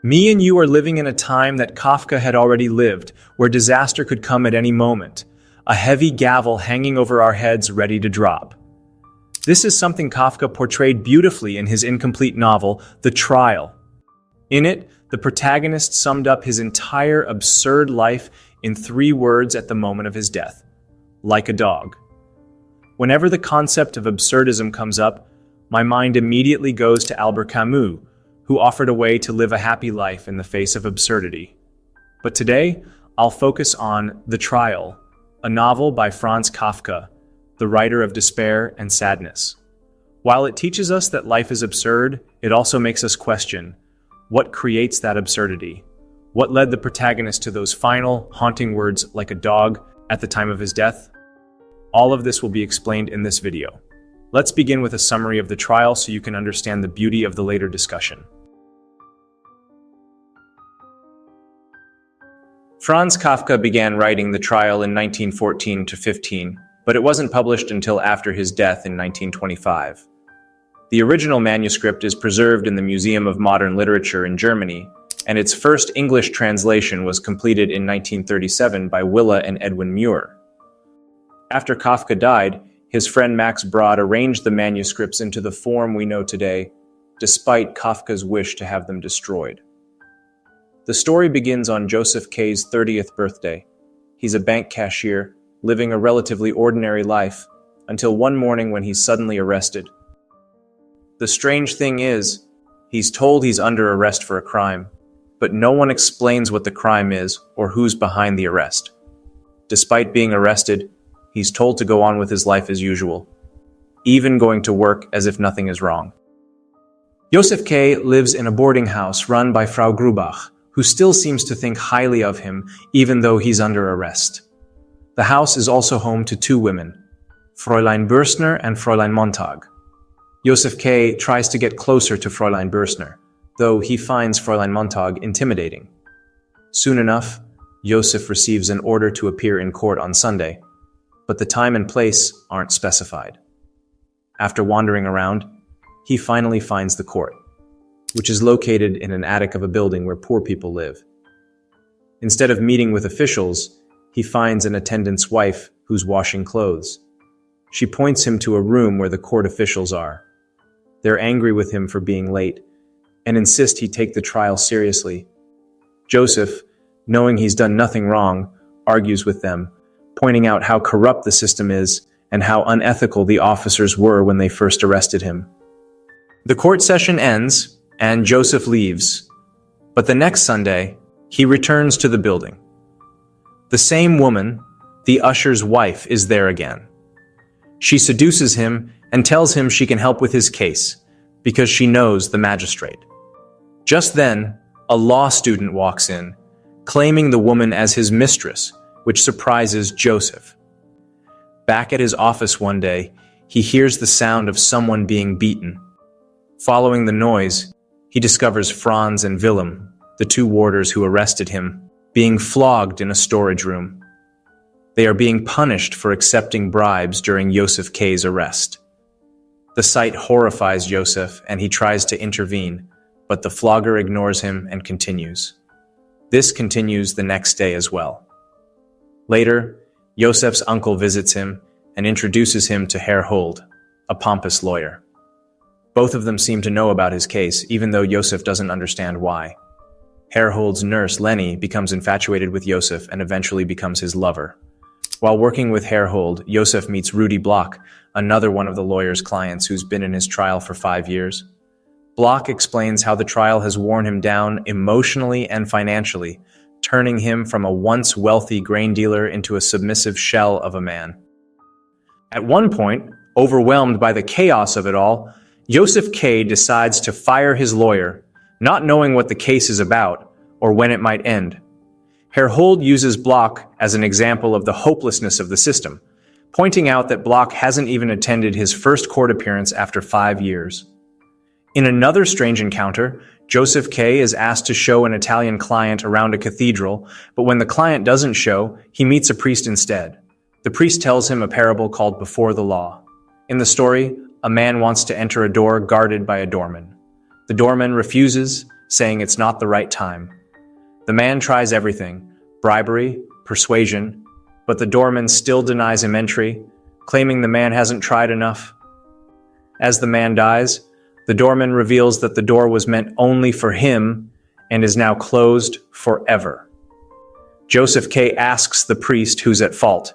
Me and you are living in a time that Kafka had already lived, where disaster could come at any moment, a heavy gavel hanging over our heads ready to drop. This is something Kafka portrayed beautifully in his incomplete novel, The Trial. In it, the protagonist summed up his entire absurd life in 3 words at the moment of his death: like a dog. Whenever the concept of absurdism comes up, my mind immediately goes to Albert Camus, who offered a way to live a happy life in the face of absurdity. But today, I'll focus on The Trial, a novel by Franz Kafka, the writer of despair and sadness. While it teaches us that life is absurd, it also makes us question, what creates that absurdity? What led the protagonist to those final, haunting words like a dog at the time of his death? All of this will be explained in this video. Let's begin with a summary of The Trial so you can understand the beauty of the later discussion. Franz Kafka began writing The Trial in 1914-15, but it wasn't published until after his death in 1925. The original manuscript is preserved in the Museum of Modern Literature in Germany, and its first English translation was completed in 1937 by Willa and Edwin Muir. After Kafka died, his friend Max Brod arranged the manuscripts into the form we know today, despite Kafka's wish to have them destroyed. The story begins on Joseph K's 30th birthday. He's a bank cashier, living a relatively ordinary life, until one morning when he's suddenly arrested. The strange thing is, he's told he's under arrest for a crime, but no one explains what the crime is or who's behind the arrest. Despite being arrested, he's told to go on with his life as usual, even going to work as if nothing is wrong. Joseph K. lives in a boarding house run by Frau Grubach, who still seems to think highly of him even though he's under arrest. The house is also home to 2 women, Fräulein Bürstner and Fräulein Montag. Joseph K. tries to get closer to Fräulein Bürstner, though he finds Fräulein Montag intimidating. Soon enough, Joseph receives an order to appear in court on Sunday, but the time and place aren't specified. After wandering around, he finally finds the court, which is located in an attic of a building where poor people live. Instead of meeting with officials, he finds an attendant's wife who's washing clothes. She points him to a room where the court officials are. They're angry with him for being late and insist he take the trial seriously. Joseph, knowing he's done nothing wrong, argues with them, pointing out how corrupt the system is and how unethical the officers were when they first arrested him. The court session ends, and Joseph leaves, but the next Sunday, he returns to the building. The same woman, the usher's wife, is there again. She seduces him and tells him she can help with his case because she knows the magistrate. Just then, a law student walks in, claiming the woman as his mistress, which surprises Joseph. Back at his office one day, he hears the sound of someone being beaten. Following the noise, he discovers Franz and Willem, the 2 warders who arrested him, being flogged in a storage room. They are being punished for accepting bribes during Joseph K's arrest. The sight horrifies Joseph, and he tries to intervene, but the flogger ignores him and continues. This continues the next day as well. Later, Joseph's uncle visits him and introduces him to Herr Hold, a pompous lawyer. Both of them seem to know about his case, even though Joseph doesn't understand why. Herr Hold's nurse, Lenny, becomes infatuated with Joseph and eventually becomes his lover. While working with Herr Hold, Joseph meets Rudi Block, another one of the lawyer's clients who's been in his trial for 5 years. Block explains how the trial has worn him down emotionally and financially, turning him from a once wealthy grain dealer into a submissive shell of a man. At one point, overwhelmed by the chaos of it all, Joseph K. decides to fire his lawyer, not knowing what the case is about or when it might end. Herr Hold uses Block as an example of the hopelessness of the system, pointing out that Block hasn't even attended his first court appearance after 5 years. In another strange encounter, Joseph K. is asked to show an Italian client around a cathedral, but when the client doesn't show, he meets a priest instead. The priest tells him a parable called Before the Law. In the story, a man wants to enter a door guarded by a doorman. The doorman refuses, saying it's not the right time. The man tries everything, bribery, persuasion, but the doorman still denies him entry, claiming the man hasn't tried enough. As the man dies, the doorman reveals that the door was meant only for him and is now closed forever. Joseph K. asks the priest who's at fault,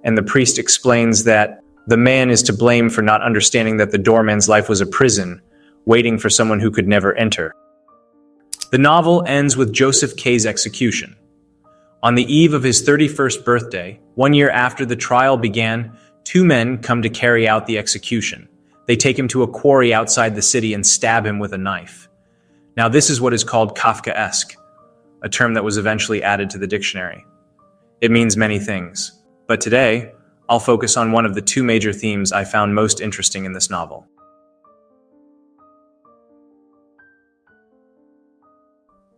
and the priest explains that the man is to blame for not understanding that the doorman's life was a prison, waiting for someone who could never enter. The novel ends with Joseph K.'s execution. On the eve of his 31st birthday, 1 year after the trial began, 2 men come to carry out the execution. They take him to a quarry outside the city and stab him with a knife. Now, this is what is called Kafkaesque, a term that was eventually added to the dictionary. It means many things, but today, I'll focus on one of the 2 major themes I found most interesting in this novel.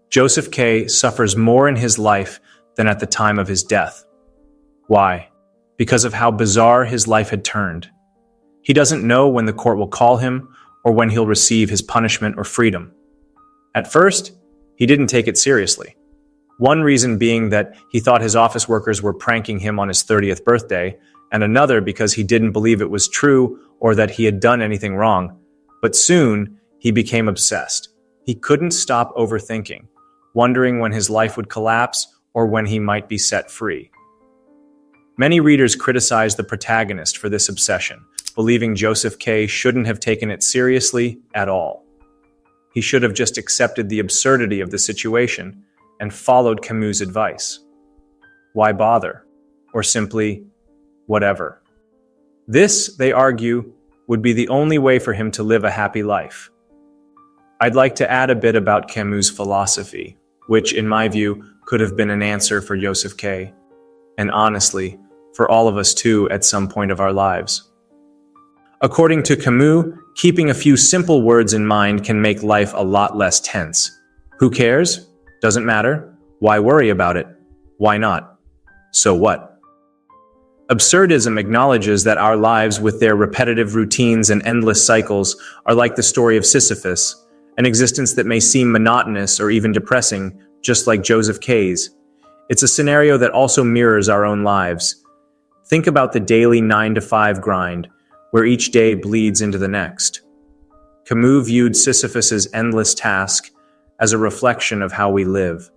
Joseph K. suffers more in his life than at the time of his death. Why? Because of how bizarre his life had turned. He doesn't know when the court will call him or when he'll receive his punishment or freedom. At first, he didn't take it seriously. One reason being that he thought his office workers were pranking him on his 30th birthday, and another because he didn't believe it was true or that he had done anything wrong. But soon, he became obsessed. He couldn't stop overthinking, wondering when his life would collapse or when he might be set free. Many readers criticize the protagonist for this obsession, believing Joseph K. shouldn't have taken it seriously at all. He should have just accepted the absurdity of the situation and followed Camus' advice. Why bother? Or simply, whatever. This, they argue, would be the only way for him to live a happy life. I'd like to add a bit about Camus' philosophy, which, in my view, could have been an answer for Joseph K., and honestly, for all of us too at some point of our lives. According to Camus, keeping a few simple words in mind can make life a lot less tense. Who cares? Doesn't matter. Why worry about it? Why not? So what? Absurdism acknowledges that our lives, with their repetitive routines and endless cycles, are like the story of Sisyphus, an existence that may seem monotonous or even depressing, just like Joseph K.'s. It's a scenario that also mirrors our own lives. Think about the daily 9-to-5 grind, where each day bleeds into the next. Camus viewed Sisyphus's endless task as a reflection of how we live.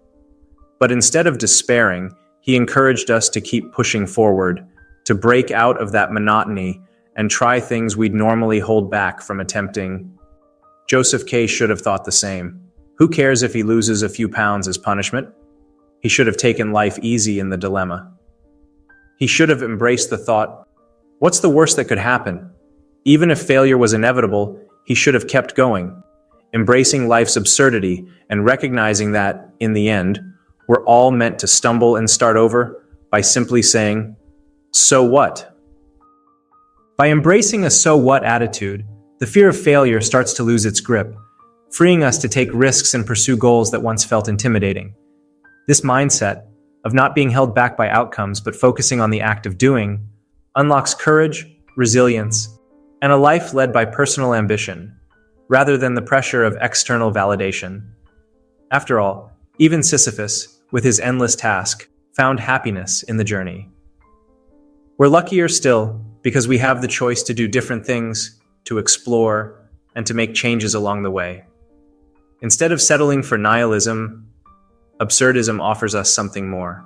But instead of despairing, he encouraged us to keep pushing forward, to break out of that monotony and try things we'd normally hold back from attempting. Joseph K. should have thought the same. Who cares if he loses a few pounds as punishment? He should have taken life easy in the dilemma. He should have embraced the thought, what's the worst that could happen? Even if failure was inevitable, he should have kept going, embracing life's absurdity and recognizing that, in the end, we're all meant to stumble and start over by simply saying, so what? By embracing a so what attitude, the fear of failure starts to lose its grip, freeing us to take risks and pursue goals that once felt intimidating. This mindset, of not being held back by outcomes but focusing on the act of doing, unlocks courage, resilience, and a life led by personal ambition, rather than the pressure of external validation. After all, even Sisyphus, with his endless task, found happiness in the journey. We're luckier still because we have the choice to do different things, to explore, and to make changes along the way. Instead of settling for nihilism, absurdism offers us something more.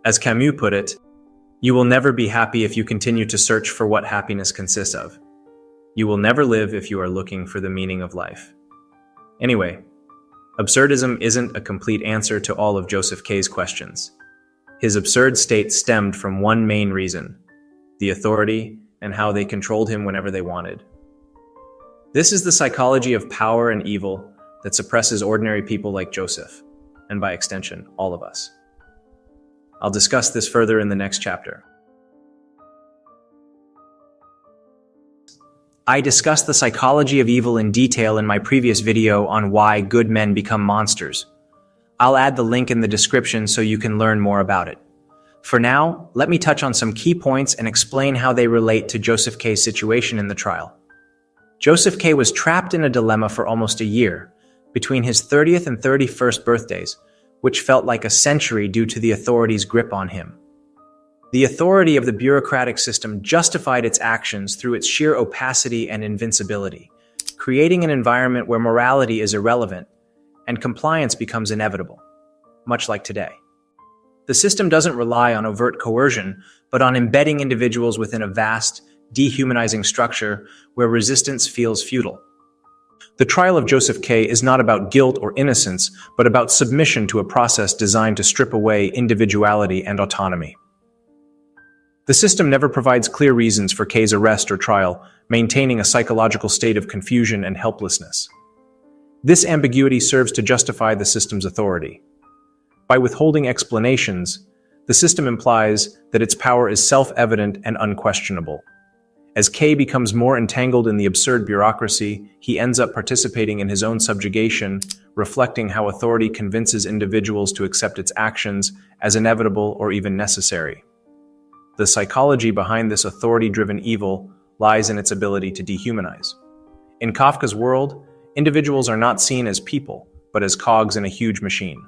As Camus put it, you will never be happy if you continue to search for what happiness consists of. You will never live if you are looking for the meaning of life. Anyway, absurdism isn't a complete answer to all of Joseph K.'s questions. His absurd state stemmed from one main reason: the authority and how they controlled him whenever they wanted. This is the psychology of power and evil that suppresses ordinary people like Joseph, and by extension, all of us. I'll discuss this further in the next chapter. I discussed the psychology of evil in detail in my previous video on why good men become monsters. I'll add the link in the description so you can learn more about it. For now, let me touch on some key points and explain how they relate to Joseph K.'s situation in the trial. Joseph K. was trapped in a dilemma for almost a year, between his 30th and 31st birthdays, which felt like a century due to the authorities' grip on him. The authority of the bureaucratic system justified its actions through its sheer opacity and invincibility, creating an environment where morality is irrelevant and compliance becomes inevitable, much like today. The system doesn't rely on overt coercion, but on embedding individuals within a vast, dehumanizing structure where resistance feels futile. The trial of Joseph K. is not about guilt or innocence, but about submission to a process designed to strip away individuality and autonomy. The system never provides clear reasons for K's arrest or trial, maintaining a psychological state of confusion and helplessness. This ambiguity serves to justify the system's authority. By withholding explanations, the system implies that its power is self-evident and unquestionable. As K becomes more entangled in the absurd bureaucracy, he ends up participating in his own subjugation, reflecting how authority convinces individuals to accept its actions as inevitable or even necessary. The psychology behind this authority-driven evil lies in its ability to dehumanize. In Kafka's world, individuals are not seen as people, but as cogs in a huge machine.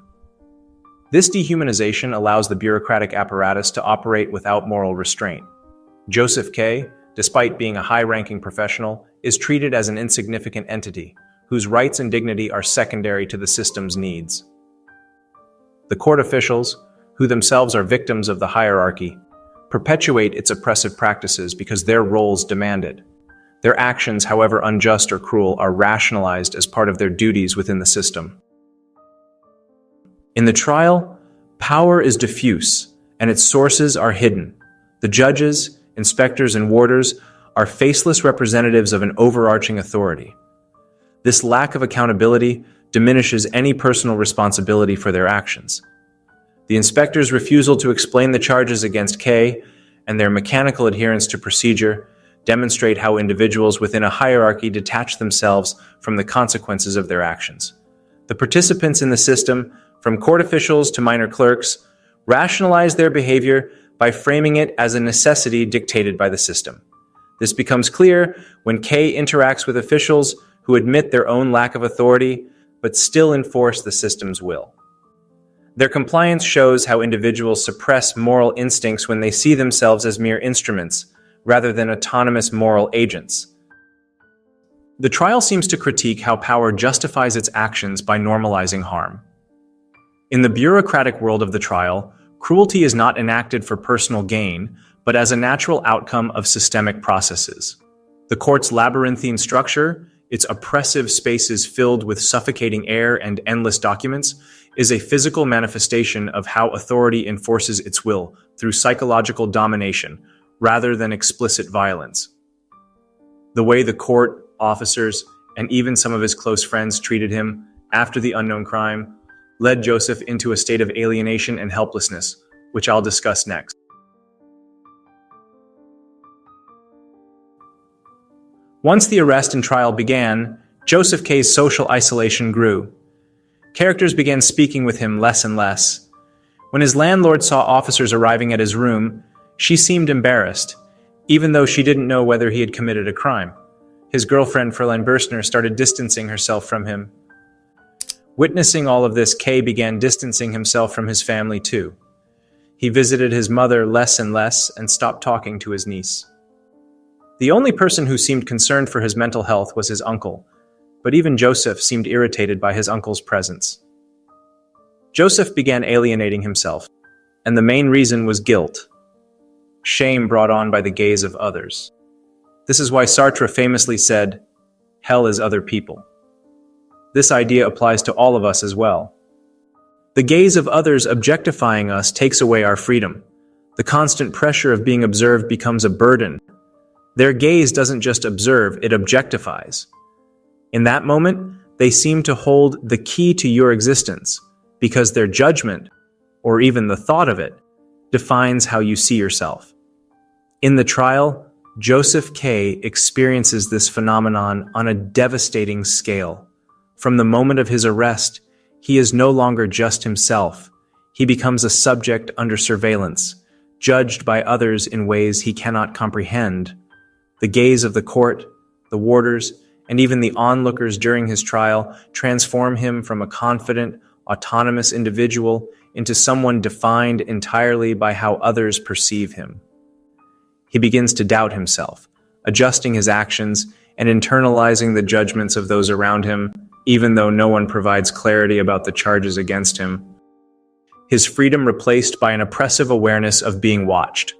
This dehumanization allows the bureaucratic apparatus to operate without moral restraint. Joseph K., despite being a high-ranking professional, is treated as an insignificant entity, whose rights and dignity are secondary to the system's needs. The court officials, who themselves are victims of the hierarchy, perpetuate its oppressive practices because their roles demand it. Their actions, however unjust or cruel, are rationalized as part of their duties within the system. In the trial, power is diffuse, and its sources are hidden. The judges, inspectors, and warders are faceless representatives of an overarching authority. This lack of accountability diminishes any personal responsibility for their actions. The inspectors' refusal to explain the charges against K and their mechanical adherence to procedure demonstrate how individuals within a hierarchy detach themselves from the consequences of their actions. The participants in the system, from court officials to minor clerks, rationalize their behavior by framing it as a necessity dictated by the system. This becomes clear when K interacts with officials who admit their own lack of authority but still enforce the system's will. Their compliance shows how individuals suppress moral instincts when they see themselves as mere instruments, rather than autonomous moral agents. The trial seems to critique how power justifies its actions by normalizing harm. In the bureaucratic world of the trial, cruelty is not enacted for personal gain, but as a natural outcome of systemic processes. The court's labyrinthine structure, its oppressive spaces filled with suffocating air and endless documents, is a physical manifestation of how authority enforces its will through psychological domination, rather than explicit violence. The way the court, officers, and even some of his close friends treated him after the unknown crime led Joseph into a state of alienation and helplessness, which I'll discuss next. Once the arrest and trial began, Joseph K's social isolation grew. Characters began speaking with him less and less. When his landlord saw officers arriving at his room, she seemed embarrassed, even though she didn't know whether he had committed a crime. His girlfriend, Fräulein Bürstner, started distancing herself from him. Witnessing all of this, K began distancing himself from his family too. He visited his mother less and less and stopped talking to his niece. The only person who seemed concerned for his mental health was his uncle, but even Joseph seemed irritated by his uncle's presence. Joseph began alienating himself, and the main reason was guilt. Shame brought on by the gaze of others. This is why Sartre famously said, "Hell is other people." This idea applies to all of us as well. The gaze of others objectifying us takes away our freedom. The constant pressure of being observed becomes a burden. Their gaze doesn't just observe, it objectifies. In that moment, they seem to hold the key to your existence, because their judgment, or even the thought of it, defines how you see yourself. In the trial, Joseph K. experiences this phenomenon on a devastating scale. From the moment of his arrest, he is no longer just himself. He becomes a subject under surveillance, judged by others in ways he cannot comprehend. The gaze of the court, the warders, and even the onlookers during his trial transform him from a confident, autonomous individual into someone defined entirely by how others perceive him. He begins to doubt himself, adjusting his actions and internalizing the judgments of those around him, even though no one provides clarity about the charges against him. His freedom replaced by an oppressive awareness of being watched.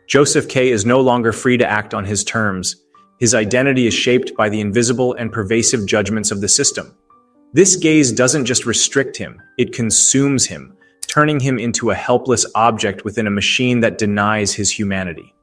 Joseph K. is no longer free to act on his terms. His identity is shaped by the invisible and pervasive judgments of the system. This gaze doesn't just restrict him, it consumes him, turning him into a helpless object within a machine that denies his humanity.